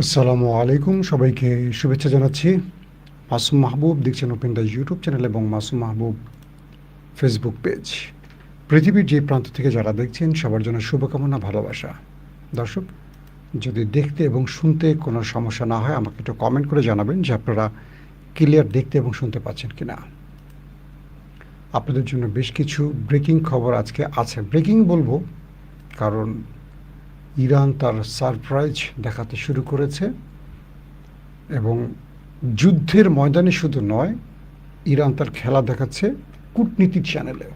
আসসালামু আলাইকুম, সবাইকে শুভেচ্ছা জানাচ্ছি। মাসুম মাহবুব দেখছেন ওপেন দ্য ইউটিউব চ্যানেল এবং মাসুম মাহবুব ফেসবুক পেজ। পৃথিবীর যে প্রান্ত থেকে যারা দেখছেন সবার জন্য শুভকামনা, ভালোবাসা। দর্শক, যদি দেখতে এবং শুনতে কোনো সমস্যা না হয় আমাকে একটু কমেন্ট করে জানাবেন যে আপনারা ক্লিয়ার দেখতে এবং শুনতে পাচ্ছেন কিনা। আপনাদের জন্য বেশ কিছু ব্রেকিং খবর আজকে আছে। ব্রেকিং বলবো কারণ ইরান তার সারপ্রাইজ দেখাতে শুরু করেছে এবং যুদ্ধের ময়দানে শুধু নয়, ইরান তার খেলা দেখাচ্ছে কূটনীতির চ্যানেলে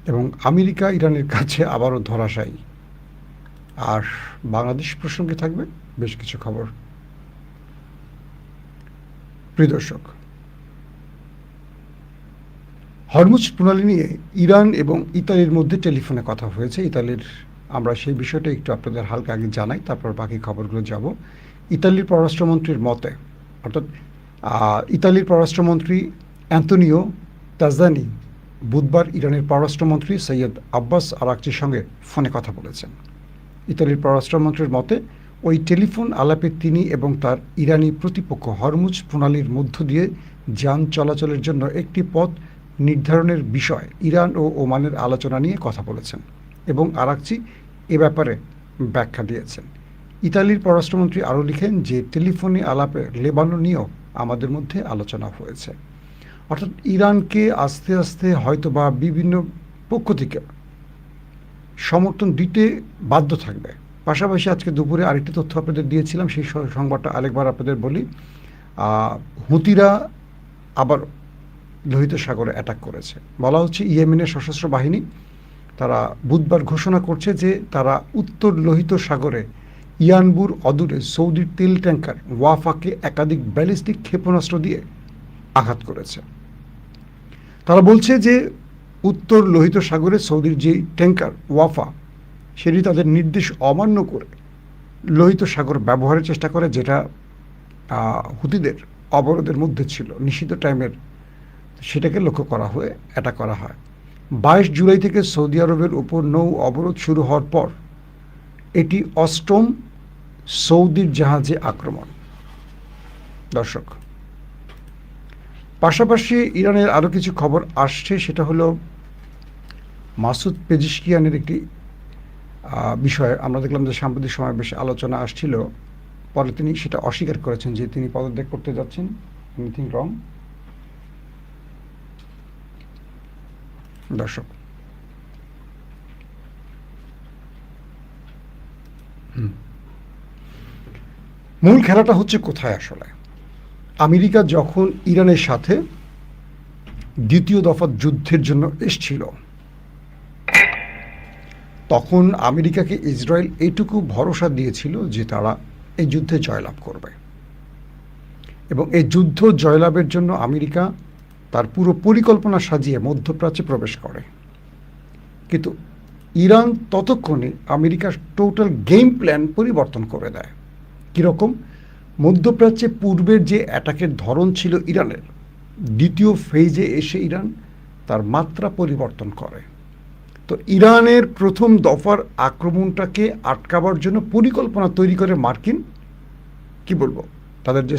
এবং আমেরিকা ইরানের কাছে আবারও ধরাশায়ী। আর বাংলাদেশ প্রসঙ্গে থাকবে বেশ কিছু খবর। প্রিয় দর্শক, হরমুজ প্রণালী নিয়ে ইরান এবং ইতালির মধ্যে টেলিফোনে কথা হয়েছে। আমরা সেই বিষয়টা একটু আপনাদের হালকা আগে জানাই, তারপর বাকি খবরগুলো যাব। ইতালির পররাষ্ট্রমন্ত্রীর মতে, অর্থাৎ ইতালির পররাষ্ট্রমন্ত্রী অ্যান্তোনিও তাজানি বুধবার ইরানের পররাষ্ট্রমন্ত্রী সৈয়দ আব্বাস আরাকচির সঙ্গে ফোনে কথা বলেছেন। ইতালির পররাষ্ট্রমন্ত্রীর মতে ওই টেলিফোন আলাপে তিনি এবং তার ইরানি প্রতিপক্ষ হরমুজ প্রণালীর মধ্য দিয়ে যান চলাচলের জন্য একটি পথ নির্ধারণের বিষয় ইরান ও ওমানের আলোচনা নিয়ে কথা বলেছেন এবং আরাকচি এ ব্যাপারে ব্যাখ্যা দিয়েছেন। ইতালির পররাষ্ট্রমন্ত্রী আরও লিখেন যে টেলিফোনে আলাপে লেবানন নিয়েও আমাদের মধ্যে আলোচনা হয়েছে। অর্থাৎ ইরানকে আস্তে আস্তে হয়তো বা বিভিন্ন পক্ষ থেকে সমর্থন দিতে বাধ্য থাকবে। পাশাপাশি আজকে দুপুরে আরেকটি তথ্য আপনাদের দিয়েছিলাম, সেই সংবাদটা আরেকবার আপনাদের বলি। হুতিরা আবার লোহিত সাগরে অ্যাটাক করেছে। বলা হচ্ছে ইয়েমেনের সশস্ত্র বাহিনী তারা বুধবার ঘোষণা করছে যে তারা উত্তর লোহিত সাগরে ইয়ানবুর অদূরে সৌদির তেল ট্যাঙ্কার ওয়াফাকে একাধিক ব্যালিস্টিক ক্ষেপণাস্ত্র দিয়ে আঘাত করেছে। তারা বলছে যে উত্তর লোহিত সাগরে সৌদির যে ট্যাঙ্কার ওয়াফা সেটি তাদের নির্দেশ অমান্য করে লোহিত সাগর ব্যবহারের চেষ্টা করে, যেটা হুতিদের অবরোধের মধ্যে ছিল, নিষিদ্ধ টাইমের, সেটাকে লক্ষ্য করা হয়ে অ্যাটাক করা হয়। 22 জুলাই থেকে সৌদি আরবের উপর নৌ অবরোধ শুরু হওয়ার পর এটি অষ্টম সৌদির জাহাজে আক্রমণ। দর্শক, পাশাপাশি ইরানের আরও কিছু খবর আসছে, সেটা হলো মাসুদ পেজিশকিয়ানের একটি বিষয়ে আমরা দেখলাম যে সাম্প্রতিক সময় বেশ আলোচনা আসছিল। পরে তিনি সেটা অস্বীকার করেছেন যে তিনি পদত্যাগ করতে যাচ্ছেন। Anything wrong? দর্শক, মূল খেলাটা হচ্ছে কোথায় আসলে। আমেরিকা যখন ইরানের সাথে দ্বিতীয় দফা যুদ্ধের জন্য এসছিল, তখন আমেরিকাকে ইসরায়েল এইটুকু ভরসা দিয়েছিল যে তারা এই যুদ্ধে জয়লাভ করবে এবং এই যুদ্ধ জয়লাভের জন্য আমেরিকা তার পুরো পরিকল্পনা সাজিয়ে মধ্যপ্রাচ্যে প্রবেশ করে। কিন্তু ইরান ততক্ষণে আমেরিকার টোটাল গেম প্ল্যান পরিবর্তন করে দেয়। কীরকম? মধ্যপ্রাচ্যে পূর্বের যে অ্যাটাকের ধরন ছিল ইরানের, দ্বিতীয় ফেজে এসে ইরান তার মাত্রা পরিবর্তন করে। তো ইরানের প্রথম দফার আক্রমণটাকে আটকাবার জন্য পরিকল্পনা তৈরি করে মার্কিন, কি বলবো, তাদের যে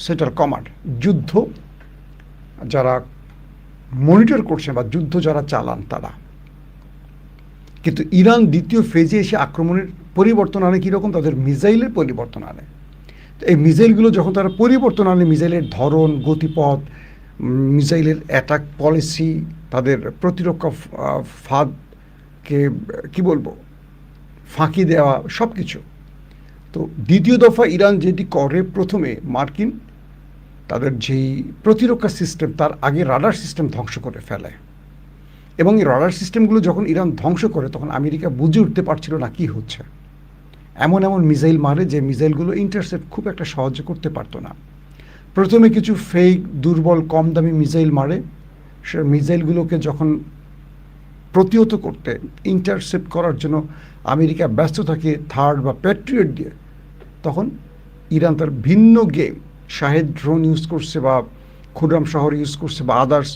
সেন্ট্রাল কমান্ড, যুদ্ধ যারা মনিটর করছে বা যুদ্ধ যারা চালান তারা। কিন্তু ইরান দ্বিতীয় ফেজে এসে আক্রমণের পরিবর্তন আনে কীরকম? তাদের মিসাইলের পরিবর্তন আনে। তো এই মিসাইলগুলো যখন তারা পরিবর্তন আনে, মিসাইলের ধরন, গতিপথ, মিসাইলের অ্যাটাক পলিসি, তাদের প্রতিরক্ষা ফাঁদকে কি বলবো, ফাঁকি দেওয়া, সব কিছু। তো দ্বিতীয় দফা ইরান যেটি করে, প্রথমে মার্কিন তাদের যেই প্রতিরক্ষা সিস্টেম, তার আগে রাডার সিস্টেম ধ্বংস করে ফেলে এবং এই রাডার সিস্টেমগুলো যখন ইরান ধ্বংস করে তখন আমেরিকা বুঝে উঠতে পারছিল না কি হচ্ছে। এমন এমন মিসাইল মারে যে মিসাইলগুলো ইন্টারসেপ্ট খুব একটা সহজে করতে পারতো না। প্রথমে কিছু ফেক, দুর্বল, কম দামি মিসাইল মারে। সে মিসাইলগুলোকে যখন প্রতিহত করতে, ইন্টারসেপ্ট করার জন্য আমেরিকা ব্যস্ত থাকে থার্ড বা প্যাট্রিয়ট দিয়ে, তখন ইরান তার ভিন্ন গেম, শাহেদ ড্রোন ইউজ করছে বা খুররাম শহর ইউজ করছে বা আদার্স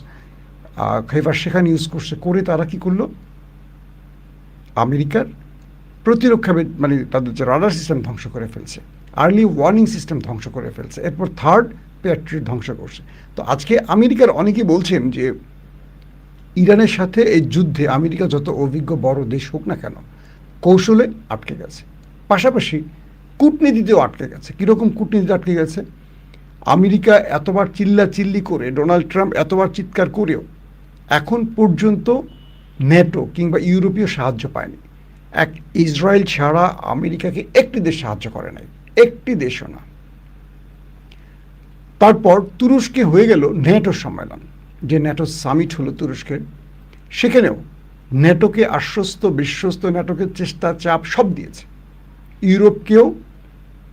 খেবার সেখানে ইউজ করছে, করে তারা কী করলো, আমেরিকার প্রতিরক্ষা মানে তাদের যে রাডার সিস্টেম ধ্বংস করে ফেলছে, আর্লি ওয়ার্নিং সিস্টেম ধ্বংস করে ফেলছে, এরপর থার্ড প্যাট্রিয়ট ধ্বংস করছে। তো আজকে আমেরিকার অনেকেই বলছেন যে ইরানের সাথে এই যুদ্ধে আমেরিকা যত অভিজ্ঞ বড় দেশ হোক না কেন, কৌশলে আটকে গেছে, পাশাপাশি কূটনীতিতেও আটকে গেছে। কীরকম কূটনীতিতে আটকে গেছে? আমেরিকা এতবার চিল্লাচিল্লি করে, ডোনাল্ড ট্রাম্প এতবার চিৎকার করেও এখন পর্যন্ত ন্যাটো কিংবা ইউরোপীয় সাহায্য পায়নি। এক ইসরায়েল ছাড়া আমেরিকাকে একটি দেশ সাহায্য করে নাই, একটি দেশও না। তারপর তুরস্কে হয়ে গেল ন্যাটো সম্মেলন, যে ন্যাটো সামিট হলো তুরস্কের, সেখানেও ন্যাটোকে আশ্বস্ত বিশ্বস্ত, ন্যাটোকে চেষ্টা চাপ সব দিয়েছে। ইউরোপকেও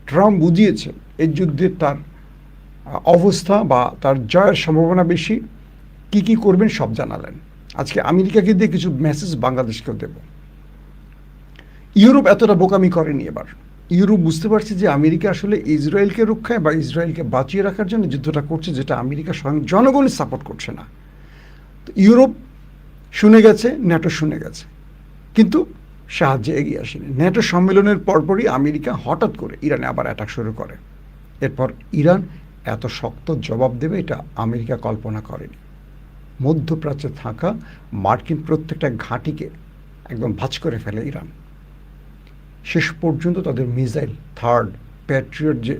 ট্রাম্প বুঝিয়েছে এই যুদ্ধে তার অবস্থা বা তার জয়ের সম্ভাবনা বেশি, কি কি করবেন সব জানালেন। আজকে আমেরিকাকে দিয়ে কিছু মেসেজ বাংলাদেশকেও দেব। ইউরোপ এতটা বোকামি করেনি এবার। ইউরোপ বুঝতে পারছে যে আমেরিকা আসলে ইসরায়েলকে রক্ষায় বা ইসরায়েলকে বাঁচিয়ে রাখার জন্য যুদ্ধটা করছে, যেটা আমেরিকা স্বয়ং জনগণই সাপোর্ট করছে না। তো ইউরোপ শুনে গেছে, ন্যাটো শুনে গেছে, কিন্তু সাহায্যে এগিয়ে আসেনি। ন্যাটো সম্মেলনের পরপরই আমেরিকা হঠাৎ করে ইরানে আবার অ্যাটাক শুরু করে। এরপর ইরান এত শক্ত জবাব দেবে এটা আমেরিকা কল্পনা করেনি। মধ্যপ্রাচ্যে থাকা মার্কিন প্রত্যেকটা ঘাঁটিকে একদম ভাঁজ করে ফেলে ইরান। শেষ পর্যন্ত তাদের মিসাইল, থার্ড প্যাট্রিয়ট যে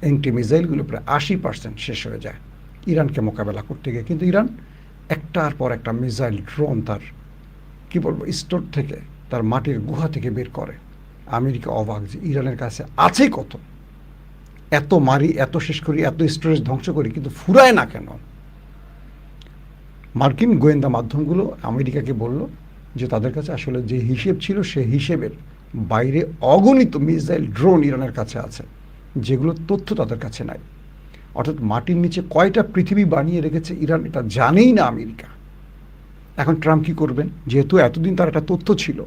অ্যান্টি মিসাইলগুলো প্রায় 80% শেষ হয়ে যায় ইরানকে মোকাবেলা করতে গিয়ে। কিন্তু ইরান একটার পর একটা মিসাইল, ড্রোন তার কি বলবো স্টোর থেকে, তার মাটির গুহা থেকে বের করে। আমেরিকা অবাক যে ইরানের কাছে আছে কত, এত মারি, এত শেষ করি, এত স্টোরেজ ধ্বংস করি, কিন্তু ফুরায় না কেন? মার্কিন গোয়েন্দা মাধ্যমগুলো আমেরিকাকে বলল যে তাদের কাছে আসলে যে হিসেব ছিল সেই হিসেবের বাইরে অগণিত মিসাইল, ড্রোন ইরানের কাছে আছে, যেগুলো তথ্য তাদের কাছে নাই। অর্থাৎ মাটির নিচে কয়টা পৃথিবী বানিয়ে রেখেছে ইরান এটা জানেই না আমেরিকা। এখন ট্রাম্প কী করবেন? যেহেতু এতদিন তার একটা তথ্য ছিল,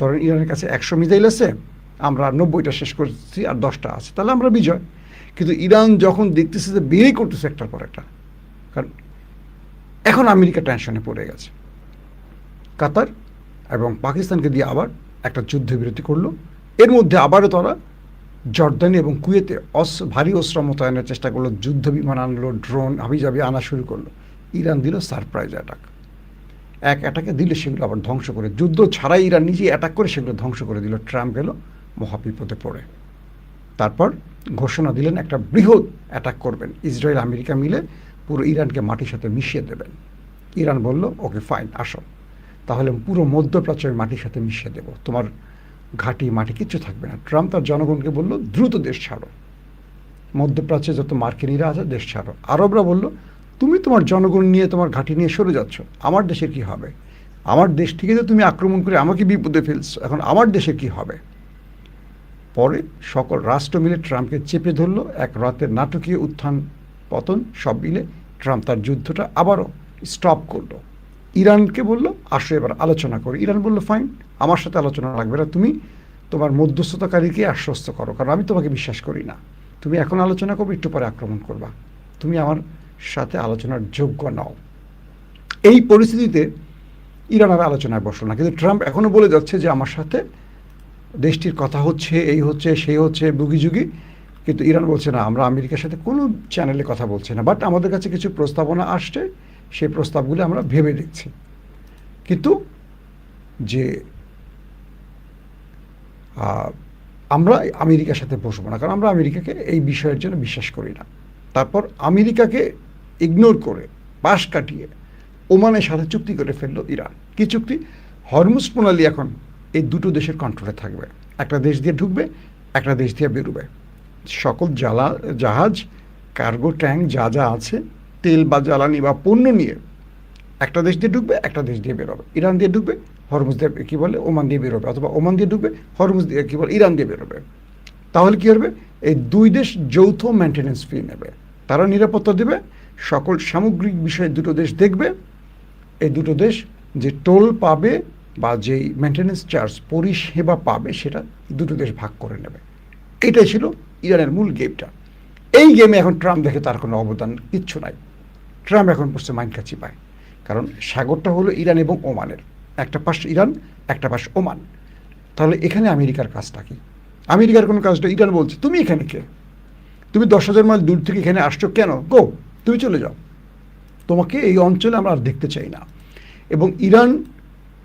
ধরেন ইরানের কাছে 100 মিসাইল আছে, আমরা 90টা শেষ করছি আর 10টা আছে, তাহলে আমরা বিজয়। কিন্তু ইরান যখন দেখতেছে যে বেরই করতেছে একটার পর একটা, কারণ এখন আমেরিকা টেনশনে পড়ে গেছে। কাতার এবং পাকিস্তানকে দিয়ে আবার একটা যুদ্ধবিরতি করলো। এর মধ্যে আবারও তারা জর্দানি এবং কুয়েতে ভারী অস্ত্র মোতায়েনের চেষ্টা করলো, যুদ্ধ বিমান আনলো, ড্রোন হাবিজাবি আনা শুরু করলো। ইরান দিল সারপ্রাইজ অ্যাটাক। এক অ্যাটাকে দিলে সেগুলো আবার ধ্বংস করে, যুদ্ধ ছাড়াই ইরান নিজেই অ্যাটাক করে সেগুলো ধ্বংস করে দিল। ট্রাম্প গেল মহাবিপদে পড়ে। তারপর ঘোষণা দিলেন একটা বৃহৎ অ্যাটাক করবেন, ইসরায়েল আমেরিকা মিলে পুরো ইরানকে মাটির সাথে মিশিয়ে দেবেন। ইরান বলল ওকে ফাইন, আসো, তাহলে পুরো মধ্যপ্রাচ্যের মাটির সাথে মিশিয়ে দেব, তোমার ঘাঁটি মাটি কিচ্ছু থাকবে না। ট্রাম্প তার জনগণকে বলল দ্রুত দেশ ছাড়ো, মধ্যপ্রাচ্যে যত মার্কিনীরা আছে দেশ ছাড়ো। আরবরা বলল তুমি তোমার জনগণ নিয়ে, তোমার ঘাঁটি নিয়ে সরে যাচ্ছ, আমার দেশের কি হবে? আমার দেশ থেকে তো তুমি আক্রমণ করে আমাকে বিপদে ফেলছো, এখন আমার দেশের কি হবে? পরে সকল রাষ্ট্র মিলে ট্রাম্পকে চেপে ধরলো। এক রাতের নাটকীয় উত্থান পতন সব মিলে ট্রাম্প তার যুদ্ধটা আবারও স্টপ করলো। ইরানকে বলল আসো এবার আলোচনা করি। ইরান বলল ফাইন, আমার সাথে আলোচনা লাগবে না, তুমি তোমার মধ্যস্থতাকারীকে আশ্বস্ত করো, কারণ আমি তোমাকে বিশ্বাস করি না। তুমি এখন আলোচনা করবে, একটু পরে আক্রমণ করবা, তুমি আমার সাথে আলোচনার যোগ্য নও। এই পরিস্থিতিতে ইরান আর আলোচনায় বসলো না, কিন্তু ট্রাম্প এখনও বলে যাচ্ছে যে আমার সাথে দেশটির কথা হচ্ছে, এই হচ্ছে সেই হচ্ছে, বুগিযুগি। কিন্তু ইরান বলছে না, আমরা আমেরিকার সাথে কোনো চ্যানেলে কথা বলছি না, বাট আমাদের কাছে কিছু প্রস্তাবনা আসছে, সেই প্রস্তাবগুলি আমরা ভেবে দেখছি। কিন্তু যে আমরা আমেরিকার সাথে বসবো না, কারণ আমরা আমেরিকাকে এই বিষয়ের জন্য বিশ্বাস করি না। তারপর আমেরিকাকে ইগনোর করে, পাশ কাটিয়ে ওমানের সাথে চুক্তি করে ফেললো ইরান। কি চুক্তি? হরমুজ প্রণালী এখন এই দুটো দেশের কন্ট্রোলে থাকবে, একটা দেশ দিয়ে ঢুকবে, একটা দেশ দিয়ে বেরোবে। সকল জাহাজ, কার্গো ট্যাঙ্ক যা যা আছে, তেল বা জ্বালানি বা পণ্য নিয়ে একটা দেশ দিয়ে ঢুকবে, একটা দেশ দিয়ে বেরোবে। ইরান দিয়ে ঢুকবে, হরমুজ দিয়ে কী বলে ওমান দিয়ে বেরোবে, অথবা ওমান দিয়ে ঢুকবে, হরমুজ দিয়ে কী বলে ইরান দিয়ে বেরোবে। তাহলে কী হবে? এই দুই দেশ যৌথ মেনটেন্যান্স ফি নেবে, তারা নিরাপত্তা দেবে, সকল সামগ্রিক বিষয়ে দুটো দেশ দেখবে। এই দুটো দেশ যে টোল পাবে বা যেই মেনটেন্যান্স চার্জ পরিষেবা পাবে সেটা দুটো দেশ ভাগ করে নেবে। এটাই ছিল ইরানের মূল গেমটা। এই গেমে এখন ট্রাম্প দেখে তার কোনো অবদান কিচ্ছু নাই। ট্রাম্প এখন পড়ছে মাইনকাছি পায়, কারণ সাগরটা হলো ইরান এবং ওমানের, একটা পাশ ইরান, একটা পাশ ওমান। তাহলে এখানে আমেরিকার কাজটা কি? আমেরিকার কোনো কাজটা, ইরান বলছে তুমি এখানে কে, তুমি 10,000 মাইল দূর থেকে এখানে আসছো কেন, গো তুমি চলে যাও, তোমাকে এই অঞ্চলে আমরা আর দেখতে চাই না। এবং ইরান,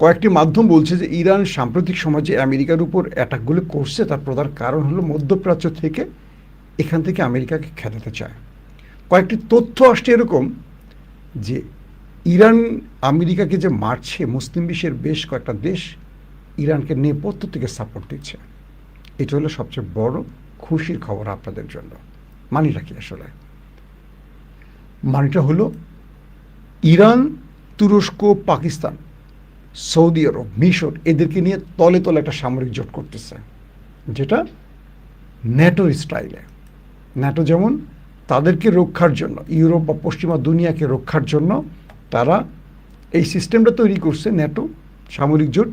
কয়েকটি মাধ্যম বলছে যে ইরান সাম্প্রতিক সমাজে আমেরিকার উপর অ্যাটাকগুলো করছে, তার প্রধান কারণ হলো মধ্যপ্রাচ্য থেকে এখান থেকে আমেরিকাকে খেদাতে চায়। কয়েকটি তথ্য আসছে এরকম যে ইরান আমেরিকাকে যে মারছে, মুসলিম বিশ্বের বেশ কয়েকটা দেশ ইরানকে নেপথ্য থেকে সাপোর্ট দিচ্ছে। এটা হলো সবচেয়ে বড় খুশির খবর আপনাদের জন্য। মানিটা কি আসলে? মানিটা হলো ইরান, তুরস্ক, পাকিস্তান, সৌদি আরব, মিশর এদেরকে নিয়ে তলে তলে একটা সামরিক জোট করতেছে, যেটা ন্যাটোর স্টাইলে। ন্যাটো যেমন তাদেরকে রক্ষার জন্য, ইউরোপ বা পশ্চিমা দুনিয়াকে রক্ষার জন্য তারা এই সিস্টেমটা তৈরি করছে, ন্যাটো সামরিক জোট।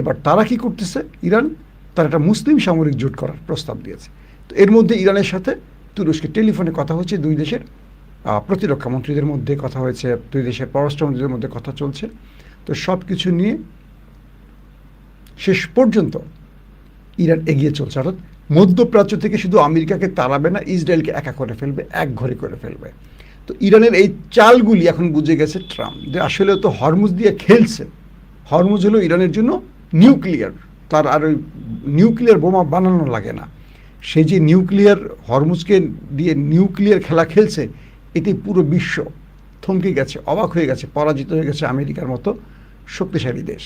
এবার তারা কি করতেছে, ইরান, তারা একটা মুসলিম সামরিক জোট করার প্রস্তাব দিয়েছে। তো এর মধ্যে ইরানের সাথে তুরস্কের টেলিফোনে কথা হচ্ছে, দুই দেশের প্রতিরক্ষা মন্ত্রীদের মধ্যে কথা হয়েছে, দুই দেশের পররাষ্ট্রমন্ত্রীদের মধ্যে কথা চলছে। তো সব কিছু নিয়ে শেষ পর্যন্ত ইরান এগিয়ে চলছে, অর্থাৎ মধ্যপ্রাচ্য থেকে শুধু আমেরিকাকে তাড়াবে না, ইসরায়েলকে একা করে ফেলবে, এক ঘরে করে ফেলবে। তো ইরানের এই চালগুলি এখন বুঝে গেছে ট্রাম্প, যে আসলে তো হরমুজ দিয়ে খেলছে। হরমুজ হলো ইরানের জন্য নিউক্লিয়ার, তার আর ওই নিউক্লিয়ার বোমা বানানো লাগে না। সে যে নিউক্লিয়ার, হরমুজকে দিয়ে নিউক্লিয়ার খেলা খেলছে, এতে পুরো বিশ্ব থমকে গেছে, অবাক হয়ে গেছে, পরাজিত হয়ে গেছে আমেরিকার মতো শক্তিশালী দেশ।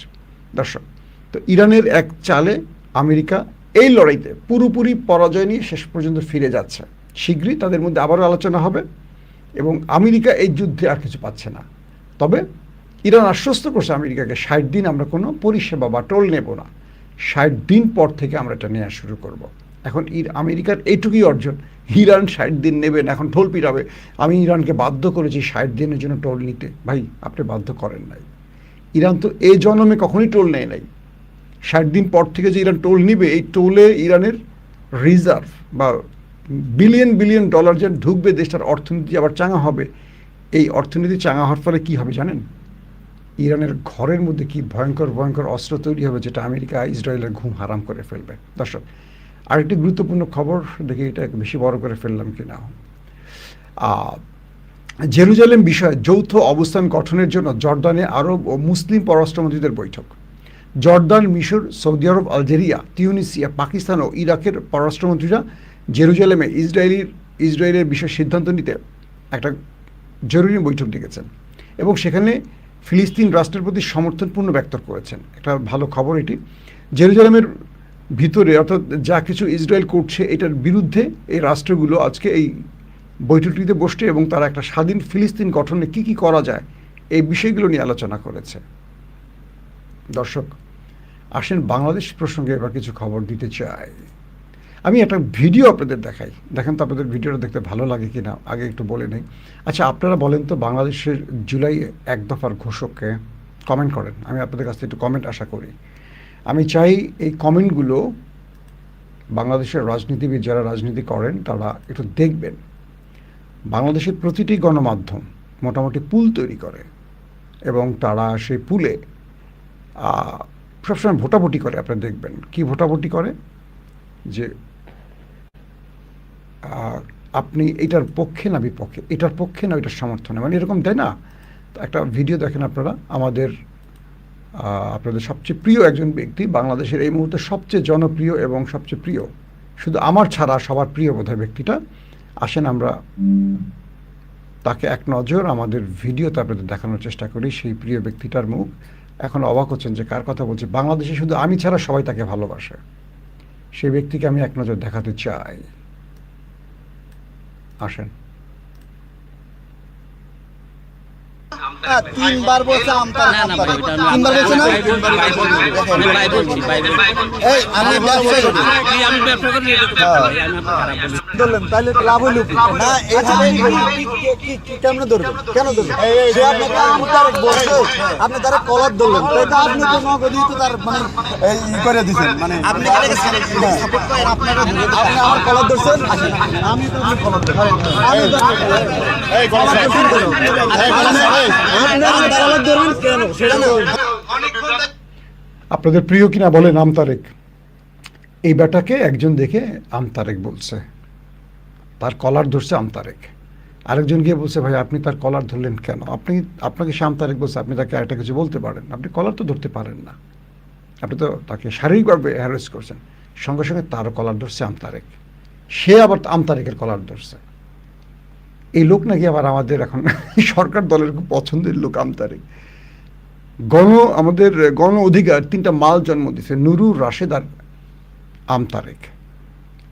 দর্শক, তো ইরানের এক চালে আমেরিকা এই লড়াইতে পুরোপুরি পরাজয় নিয়ে শেষ পর্যন্ত ফিরে যাচ্ছে। শীঘ্রই তাদের মধ্যে আবারও আলোচনা হবে এবং আমেরিকা এই যুদ্ধে আর কিছু পাচ্ছে না। তবে ইরান আশ্বস্ত করছে আমেরিকাকে, 60 দিন আমরা কোনো পরিষেবা বা টোল নেব না, 60 দিন পর থেকে আমরা এটা নেওয়া শুরু করব। এখন আমেরিকার এইটুকুই অর্জন, ইরান 60 দিন নেবেন, এখন টোল পিটাবে। আমি ইরানকে বাধ্য করেছি 60 দিনের জন্য টোল নিতে। ভাই, আপনি বাধ্য করেন নাই। ইরান তো এই জন্মে কখনোই টোল নেয় নাই। 60 দিন পর থেকে যে ইরান টোল নিবে, এই টোলে ইরানের রিজার্ভ বা বিলিয়ন বিলিয়ন ডলার যে ঢুকবে, দেশটার অর্থনীতি আবার চাঙা হবে। এই অর্থনীতি চাঙা হওয়ার ফলে কী হবে জানেন? ইরানের ঘরের মধ্যে কি ভয়ঙ্কর ভয়ঙ্কর অস্ত্র তৈরি হবে, যেটা আমেরিকা ইসরায়েলের ঘুম হারাম করে ফেলবে। দর্শক, আরেকটি গুরুত্বপূর্ণ খবর, দেখি এটা বেশি বড় করে ফেললাম কি না। জেরুজালেম বিষয়ে যৌথ অবস্থান গঠনের জন্য জর্দানে আরব ও মুসলিম পররাষ্ট্রমন্ত্রীদের বৈঠক। জর্দান, মিশর, সৌদি আরব, আলজেরিয়া, তিউনিসিয়া, পাকিস্তান ও ইরাকের পররাষ্ট্রমন্ত্রীরা জেরুজালেমে ইসরায়েলের বিষয়ে সিদ্ধান্ত নিতে একটা জরুরি বৈঠক ডেকেছেন এবং সেখানে ফিলিস্তিন রাষ্ট্রের প্রতি সমর্থনপূর্ণ ব্যক্ত করেছেন। একটা ভালো খবর এটি। জেরুজালেমের ভিতরে, অর্থাৎ যা কিছু ইসরায়েল করছে, এটার বিরুদ্ধে এই রাষ্ট্রগুলো আজকে এই বৈঠকটিতে বসছে এবং তারা একটা স্বাধীন ফিলিস্তিন গঠনে কি কি করা যায়, এই বিষয়গুলো নিয়ে আলোচনা করেছে। দর্শক, আসেন বাংলাদেশ প্রসঙ্গে এবার কিছু খবর দিতে চাই। আমি একটা ভিডিও আপনাদের দেখাই, দেখেন তো আপনাদের ভিডিওটা দেখতে ভালো লাগে কি না, আগে একটু বলে নেই। আচ্ছা, আপনারা বলেন তো বাংলাদেশের জুলাই এক দফার ঘোষককে, কমেন্ট করেন, আমি আপনাদের কাছ থেকে একটু কমেন্ট আশা করি। আমি চাই এই কমেন্টগুলো বাংলাদেশের রাজনীতিবিদ যারা রাজনীতি করেন তারা একটু দেখবেন। বাংলাদেশের প্রতিটি গণমাধ্যম মোটামুটি পুল তৈরি করে এবং তারা সেই পুলে সবসময় ভোটাভুটি করে। আপনারা দেখবেন কি ভোটাভুটি করে, যে আপনি এটার পক্ষে না বিপক্ষে, এটার পক্ষে না এটার সমর্থনে, মানে এরকম দেয় না। তো একটা ভিডিও দেখেন আপনারা, আপনাদের সবচেয়ে প্রিয় একজন ব্যক্তি, বাংলাদেশের এই মুহূর্তে সবচেয়ে জনপ্রিয় এবং সবচেয়ে প্রিয়, শুধু আমার ছাড়া সবার প্রিয় বোধহয় ব্যক্তিটা। আসেন আমরা তাকে এক নজর আমাদের ভিডিওতে আপনাদের দেখানোর চেষ্টা করি। সেই প্রিয় ব্যক্তিটার মুখ, এখন অবাক হচ্ছেন যে কার কথা বলছি। বাংলাদেশে শুধু আমি ছাড়া সবাই তাকে ভালোবাসে। সেই ব্যক্তিকে আমি এক নজর দেখাতে চাই। আসেন। তিনবার বলছে আমতার তিনবার বলছে না এই আমি ব্যবসা করি ধরলেন তাহলে লাভ হইল না এখানে কেমন ধরবেন কেন ধরবেন সে আপনাকে আমতার বলছে আপনি তারা কলার ধরলেন তো এটা আপনি তো নগদই তো তার মানে এই করে দিয়েছেন মানে আপনি সাপোর্ট করেন আপনারা আপনি আমার কলার ধরছেন আমি তো কলার ধরছি আমি তো এই কলার ধরছেন আপনাদের প্রিয় কিনা বলেন আমতারেক। এই বেটাকে একজন দেখে আমতারেক বলছে, তার কলার ধরছে আমতারেক। আরেকজন গিয়ে বলছে, ভাই আপনি তার কলার ধরলেন কেন? আপনাকে সে আমতারেক বলছে, আপনি তাকে একটা কিছু বলতে পারেন, আপনি কলার তো ধরতে পারেন না, আপনি তো তাকে শারীরিকভাবে হ্যারাস করছেন। সঙ্গে সঙ্গে তার কলার ধরছে আমতারেক, সে আবার আমতারেকের কলার ধরছে। এই লোক নাকি আবার আমাদের এখন সরকার দলের খুব পছন্দের লোক আমতারেক। আমাদের গণ অধিকার 3টা মাল জন্ম দিয়েছে, নুরুর, রাশেদ আর আমতারেক।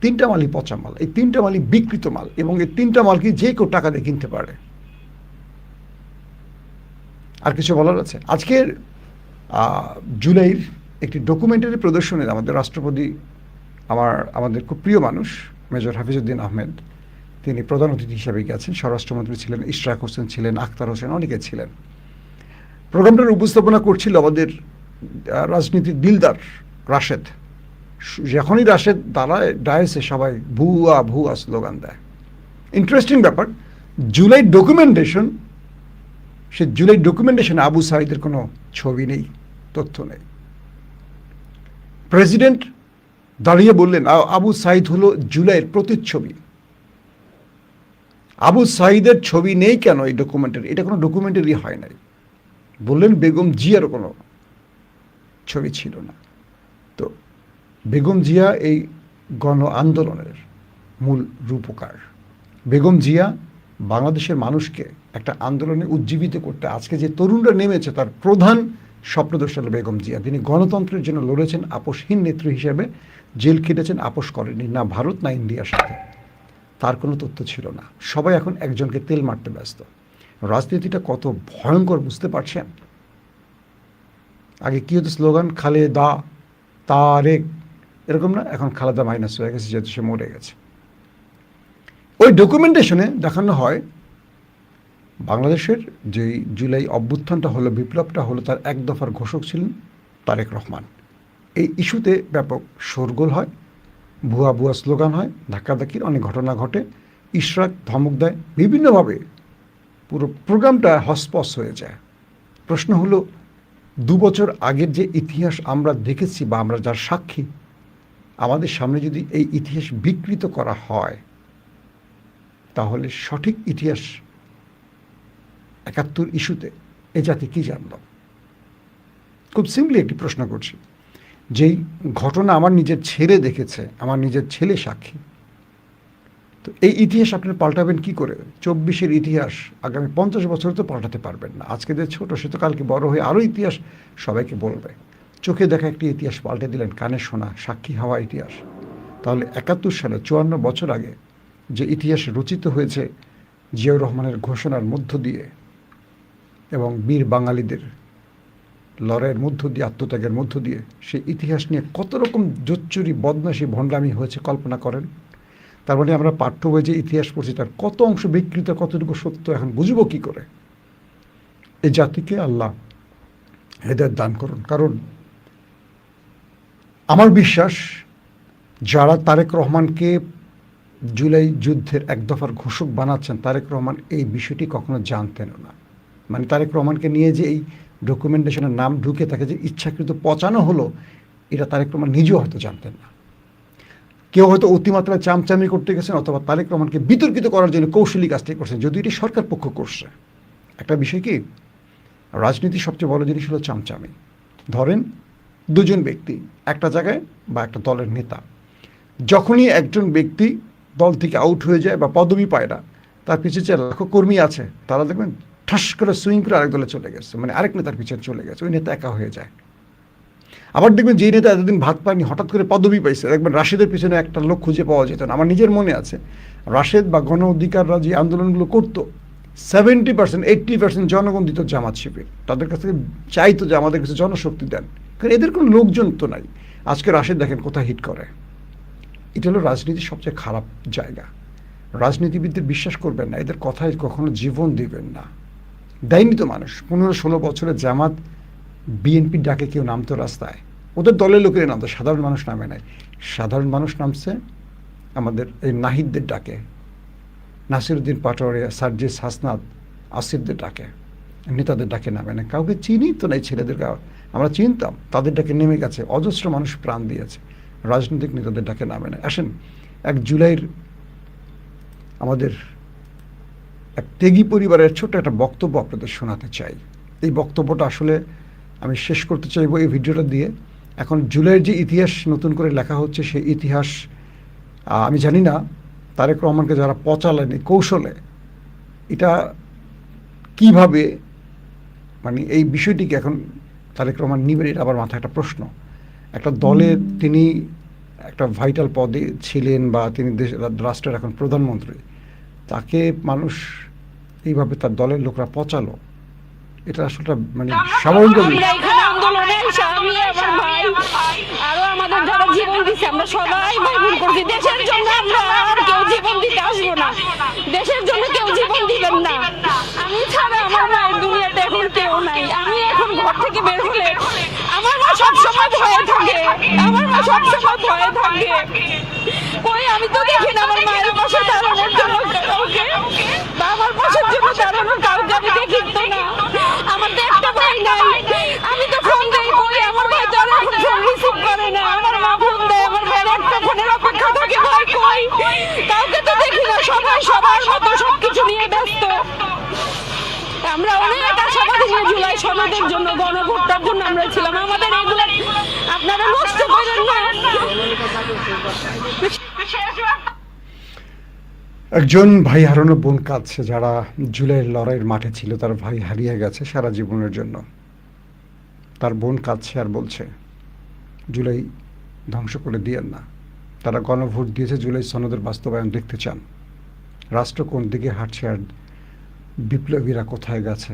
3টা মালই পচা মাল, এই 3টা মালই বিকৃত মাল, এবং এই 3টা মালকে যে কেউ টাকা দিয়ে কিনতে পারে। আর কিছু বলার আছে? আজকের জুলাইয়ের একটি ডকুমেন্টারি প্রদর্শনে আমাদের রাষ্ট্রপতি, আমাদের খুব প্রিয় মানুষ মেজর হাফিজউদ্দিন আহমেদ, তিনি প্রধান অতিথি হিসেবে গেছেন। স্বরাষ্ট্রমন্ত্রী ছিলেন, ইশরাক হোসেন ছিলেন, আখতার হোসেন, অনেকে ছিলেন। প্রোগ্রামটার উপস্থাপনা করছিল আমাদের রাজনীতির দিলদার রাশেদ। যখনই রাশেদ দাঁড়ায় ডায়াসে সবাই ভুয়া ভুয়া স্লোগান দেয়। ইন্টারেস্টিং ব্যাপার, জুলাই ডকুমেন্টেশন, সে জুলাই ডকুমেন্টেশনে আবু সাঈদের কোনো ছবি নেই, তথ্য নেই। প্রেসিডেন্ট দাঁড়িয়ে বললেন আবু সাঈদ হলো জুলাইয়ের প্রতিচ্ছবি। আবু সাঈদের ছবি নেই কেন এই ডকুমেন্টারি? এটা কোনো ডকুমেন্টারি হয় নাই। বললেন বেগম জিয়ারও কোনো ছবি ছিল না। তো বেগম জিয়া এই গণ আন্দোলনের মূল রূপকার। বেগম জিয়া বাংলাদেশের মানুষকে একটা আন্দোলনে উজ্জীবিত করতে আজকে যে তরুণরা নেমেছে, তার প্রধান স্বপ্নদর্শী হল বেগম জিয়া। তিনি গণতন্ত্রের জন্য লড়েছেন, আপোষহীন নেত্রী হিসেবে জেল খেটেছেন, আপোষ করেনি না ভারত না ইন্ডিয়ার সাথে। তার কোনো তথ্য ছিল না। সবাই এখন একজনকে তেল মারতে ব্যস্ত। রাজনীতিটা কত ভয়ঙ্কর বুঝতে পারছেন? আগে কি হতো স্লোগান, খালেদা তারেক, এরকম না? এখন খালেদা মাইনাস হয়ে গেছে, যেহেতু সে মরে গেছে। ওই ডকুমেন্টেশনে দেখানো হয় বাংলাদেশের যে জুলাই অভ্যুত্থানটা হলো, বিপ্লবটা হলো, তার এক দফার ঘোষক ছিলেন তারেক রহমান। এই ইস্যুতে ব্যাপক শোরগোল হয়, ভুয়া ভুয়া স্লোগান হয়, ধাক্কাধাক্কির অনেক ঘটনা ঘটে, ইশরাক ধমক দেয়, বিভিন্নভাবে পুরো প্রোগ্রামটা হসপস হয়ে যায়। প্রশ্ন হলো, 2 বছর আগের যে ইতিহাস আমরা দেখেছি বা আমরা যার সাক্ষী, আমাদের সামনে যদি এই ইতিহাস বিকৃত করা হয়, তাহলে সঠিক ইতিহাস 71 ইস্যুতে এ জাতি কি জানল? খুব সিম্পলি একটি প্রশ্ন করছি, যেই ঘটনা আমার নিজের ছেলে দেখেছে, আমার নিজের ছেলে সাক্ষী, তো এই ইতিহাস আপনারা পাল্টাবেন কি করে? 24-এর ইতিহাস আগামী 50 বছর তো পাল্টাতে পারবেন না। আজকে যে ছোট, সে তো কালকে বড় হয়ে আরও ইতিহাস সবাইকে বলবে। চোখে দেখা একটি ইতিহাস পাল্টে দিলেন, কানে শোনা, সাক্ষী হওয়া ইতিহাস। তাহলে 71 সালে 54 বছর আগে যে ইতিহাস রচিত হয়েছে জিয়াউর রহমানের ঘোষণার মধ্য দিয়ে এবং বীর বাঙালিদের লড়াইয়ের মধ্য দিয়ে, আত্মত্যাগের মধ্য দিয়ে, সেই ইতিহাস নিয়ে কত রকম জোচ্চুরি, বদমাশি, ভণ্ডামি হয়েছে কল্পনা করেন। তার মানে আমরা পাঠ্য বই যে ইতিহাস পড়ছি, তার কত অংশ বিকৃত, কতটুকু সত্য, এখন বুঝবো কী করে? এই জাতিকে আল্লাহ হেদায়েত দান করুন। কারণ আমার বিশ্বাস, যারা তারেক রহমানকে জুলাই যুদ্ধের এক দফার ঘোষক বানাচ্ছেন, তারেক রহমান এই বিষয়টি কখনো জানতেনও না। মানে তারেক রহমানকে নিয়ে যে এই ডকুমেন্টেশনের নাম ঢুকে তাকে যে ইচ্ছাকৃত পচানো হলো, এটা তারেক রহমান নিজেও হয়তো জানতেন না। কেউ হয়তো অতিমাত্রায় চামচামি করতে গেছেন, অথবা তারেক রহমানকে বিতর্কিত করার জন্য কৌশলী কাজটি করছেন, যদিও এটি সরকার পক্ষ করছে। একটা বিষয় কি, রাজনীতির সবচেয়ে বড় জিনিস হলো চামচামি। ধরেন 2 জন ব্যক্তি একটা জায়গায় বা একটা দলের নেতা, যখনই একজন ব্যক্তি দল থেকে আউট হয়ে যায় বা পদবি পায় না, তার পিছিয়ে যে লাখো কর্মী আছে, তারা দেখবেন ঠাস করে সুইং করে আরেক দলে চলে গেছে, মানে আরেক নেতার পিছনে চলে গেছে, ওই নেতা একা হয়ে যায়। আবার দেখবেন যেই নেতা এতদিন ভাত পায়নি, হঠাৎ করে পদবি পাইছে, দেখবেন রাশেদের পিছনে একটা লোক খুঁজে পাওয়া যেত না। আমার নিজের মনে আছে, রাশেদ বা গণ অধিকাররা যে আন্দোলনগুলো করতো, 70%, 80% জনগণ দিত জামাত শিবির। তাদের কাছ থেকে চাইতো যে আমাদের কাছে জনশক্তি দেন, কারণ এদের কোনো লোকজন তো নাই। আজকে রাশেদ দেখেন কোথায় হিট করে। এটা হলো রাজনীতির সবচেয়ে খারাপ জায়গা। রাজনীতিবিদদের বিশ্বাস করবেন না, এদের কথায় কখনো জীবন দিবেন না। দেয়নি তো মানুষ। 15-16 বছরে জামাত, বিএনপির ডাকে কেউ নামতো রাস্তায়? ওদের দলের লোকেরা নামতো, সাধারণ মানুষ নামে নাই। সাধারণ মানুষ নামছে আমাদের এই নাহিদদের ডাকে, নাসিরউদ্দিন পাটোয়ারিয়া, সার্জিস হাসনাত, আসিফদের ডাকে, নেতাদের ডাকে নামে না। কাউকে চিনি তো নাই, ছেলেদের আমরা চিনতাম, তাদের ডাকে নেমে গেছে, অজস্র মানুষ প্রাণ দিয়েছে, রাজনৈতিক নেতাদের ডাকে নামে না। আসেন 1 জুলাইয়ের আমাদের এক ত্যাগী পরিবারের ছোট্ট একটা বক্তব্য আপনাদের শোনাতে চাই। এই বক্তব্যটা আসলে আমি শেষ করতে চাইবো এই ভিডিওটা দিয়ে। এখন জুলাইয়ের যে ইতিহাস নতুন করে লেখা হচ্ছে, সেই ইতিহাস আমি জানি না তারেক রহমানকে যারা পচালেনি কৌশলে, এটা কিভাবে মানে এই বিষয়টিকে এখন তারেক রহমান নিবেন, এটা আবার মাথায় একটা প্রশ্ন। একটা দলে তিনি একটা ভাইটাল পদে ছিলেন, বা তিনি রাষ্ট্রের এখন প্রধানমন্ত্রী, তাকে মানুষ এইভাবে তার দলের লোকরা পচালো, এটা আসলে মানে স্বাভাবিক। আমরা এখানে আন্দোলনে এসে আমি আমার ভাই আরো আমাদের যারা জীবন দিচ্ছে, আমরা সবাই মাইল করছি দেশের জন্য। আমরা আর কেউ জীবন দিতে আসবো না, দেশের জন্য কেউ জীবন দিবেন না। আমি ছাড়া আমার মায়ের দুনিয়াতে এখন কেউ নাই। আমি এখন ঘর থেকে বের হলে আমার মা সবসময় ভয়ে থাকে, আমার মা সবসময় ভয়ে থাকে। কই আমি তো দেখি না আমার মায়ের পাশে দাঁড়ানোর জন্য কাউকে, বা আমার পাশের জন্য দাঁড়ানোর কাউকে আমি দেখি তো না। আমার তো একটা ভাই নাই, আমি তো ফোন দেই, কই আমার ভাই তো আর এখন ফোন রিসিভ করে না। আমার মা ফোন দেয়, আমার ভাইয়ের একটা ফোনের অপেক্ষা থাকে, ভাই কই, কাউকে তো দেখি না। সবাই সবার মতো সবকিছু নিয়ে ব্যস্ত। আমরা অনেক আশাবাদী নিয়ে জুলাই সনদের জন্য, গণভোটটার জন্য আমরা ছিলাম। আমাদের এগুলো আপনারা নষ্ট করেন না। একজন ভাই হারানো বোন কাঁদছে, যারা জুলাইয়ের লড়াইয়ের মাঠে ছিল, তার ভাই হারিয়ে গেছে সারা জীবনের জন্য। তার বোন কাঁদছে আর বলছে জুলাই ধ্বংস করে দিয়েন না। তারা গণভোট দিয়েছে, জুলাই সনদের বাস্তবায়ন দেখতে চান। রাষ্ট্র কোন দিকে হাঁটছে আর বিপ্লবীরা কোথায় গেছে,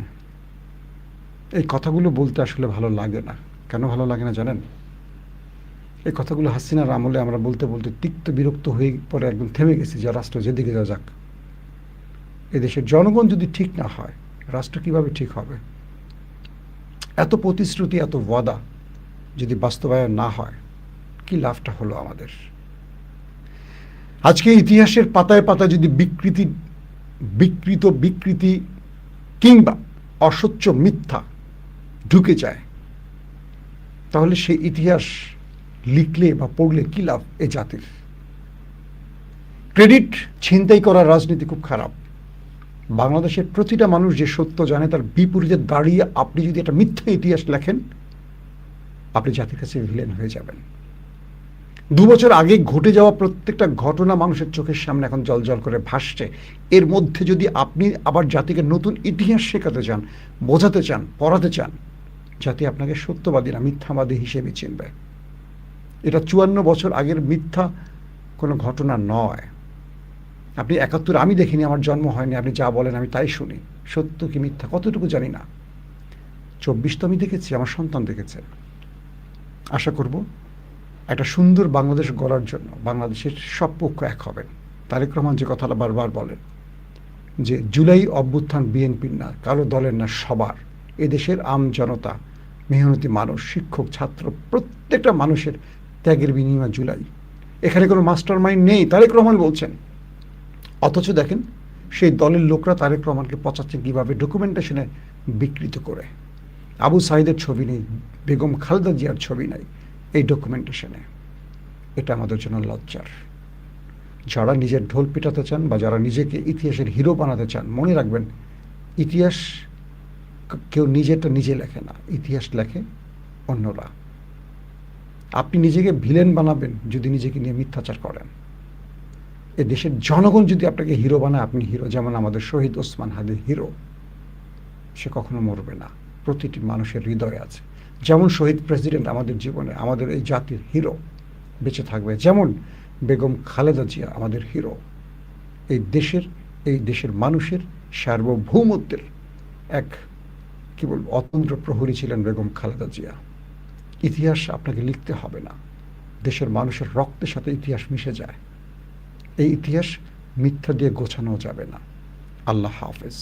এই কথাগুলো বলতে আসলে ভালো লাগে না। কেন ভালো লাগে না জানেন? এই কথাগুলো হাসিনার আমলে আমরা বলতে বলতে তিক্ত বিরক্ত হয়ে পরে একদম থেমে গেছি, যে রাষ্ট্র যেদিকে যা যাক। এদেশের জনগণ যদি ঠিক না হয়, রাষ্ট্র কিভাবে ঠিক হবে? এত প্রতিশ্রুতি, এত ওয়াদা যদি বাস্তবায়ন না হয়, কি লাভটা হলো আমাদের? আজকে ইতিহাসের পাতায় পাতায় যদি বিকৃতি কিংবা অসচ্য মিথ্যা ঢুকে যায়, তাহলে সেই ইতিহাস লিখলে বা পড়লে কি লাভ এ জাতির? ক্রেডিট ছিনতাই করার রাজনীতি খুব খারাপ। বাংলাদেশের প্রতিটা মানুষ যে সত্য জানে, তার বিপরীতে দাঁড়িয়ে আপনি যদি একটা মিথ্যা ইতিহাস লেখেন, আপনি জাতির কাছে ভিলেন হয়ে যাবেন। 2 বছর আগে ঘটে যাওয়া প্রত্যেকটা ঘটনা মানুষের চোখের সামনে এখন জল করে ভাসছে। এর মধ্যে যদি আপনি আবার জাতিকে নতুন ইতিহাস শেখাতে চান, বোঝাতে চান, পড়াতে চান, জাতি আপনাকে সত্যবাদী না মিথ্যাবাদী হিসেবে চিনবে। এটা 54 বছর আগের মিথ্যা কোনো ঘটনা নয়। আপনি 71, আমি দেখিনি, আমার জন্ম হয়নি, আপনি যা বলেন আমি তাই শুনি। সত্য কি মিথ্যা কতটুকু জানি না। 24 তো আমি দেখেছি, আমার সন্তান দেখেছে। আশা করব একটা সুন্দর বাংলাদেশ গড়ার জন্য বাংলাদেশের সব পক্ষ এক হবেন। তারেক রহমান যে কথাটা বারবার বলেন, যে জুলাই অভ্যুত্থান বিএনপির না, কারো দলের না, সবার। এদেশের আম জনতা, মেহনতি মানুষ, শিক্ষক, ছাত্র, প্রত্যেকটা মানুষের ত্যাগের বিনিময় জুলাই। এখানে কোনো মাস্টার মাইন্ড নেই, তারেক রহমান বলছেন। অথচ দেখেন সেই দলের লোকরা তারেক রহমানকে পচাচ্ছে কীভাবে, ডকুমেন্টেশনে বিকৃত করে। আবু সাইদের ছবি নেই, বেগম খালেদা জিয়ার ছবি নাই এই ডকুমেন্টেশনে। এটা আমাদের জন্য লজ্জার। যারা নিজের ঢোল পিটাতে চান বা যারা নিজেকে ইতিহাসের হিরো বানাতে চান, মনে রাখবেন ইতিহাস কেউ নিজেরটা নিজে লেখে না, ইতিহাস লেখে অন্যরা। আপনি নিজেকে ভিলেন বানাবেন যদি নিজেকে নিয়ে মিথ্যাচার করেন। এ দেশের জনগণ যদি আপনাকে হিরো বানায়, আপনি হিরো। যেমন আমাদের শহীদ ওসমান হাদি হিরো, সে কখনো মরবে না, প্রতিটি মানুষের হৃদয়ে আছে। যেমন শহীদ প্রেসিডেন্ট আমাদের জীবনে, আমাদের এই জাতির হিরো বেঁচে থাকবে। যেমন বেগম খালেদা জিয়া আমাদের হিরো। এই দেশের মানুষের সার্বভৌমত্বের এক কি বলবো অতন্ত্র প্রহরী ছিলেন বেগম খালেদা জিয়া। ইতিহাস আপনাকে লিখতে হবে না, দেশের মানুষের রক্তের সাথে ইতিহাস মিশে যায়। এই ইতিহাস মিথ্যা দিয়ে গোছানো যাবে না। আল্লাহ হাফেজ।